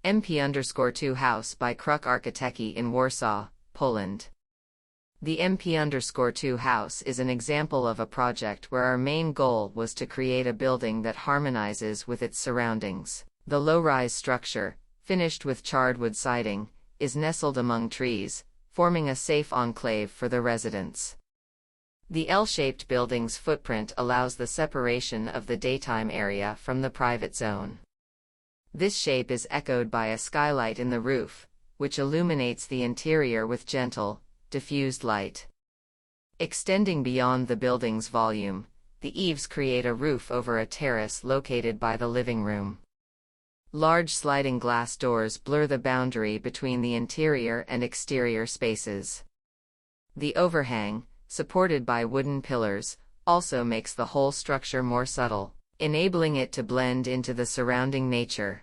MP_2 house by Kruk Architekci in Warsaw, Poland. The MP_2 house is an example of a project where our main goal was to create a building that harmonizes with its surroundings. The low-rise structure, finished with charred wood siding, is nestled among trees, forming a safe enclave for the residents. The L-shaped building's footprint allows the separation of the daytime area from the private zone. This shape is echoed by a skylight in the roof, which illuminates the interior with gentle, diffused light. Extending beyond the building's volume, the eaves create a roof over a terrace located by the living room. Large sliding glass doors blur the boundary between the interior and exterior spaces. The overhang, supported by wooden pillars, also makes the whole structure more subtle, enabling it to blend into the surrounding nature.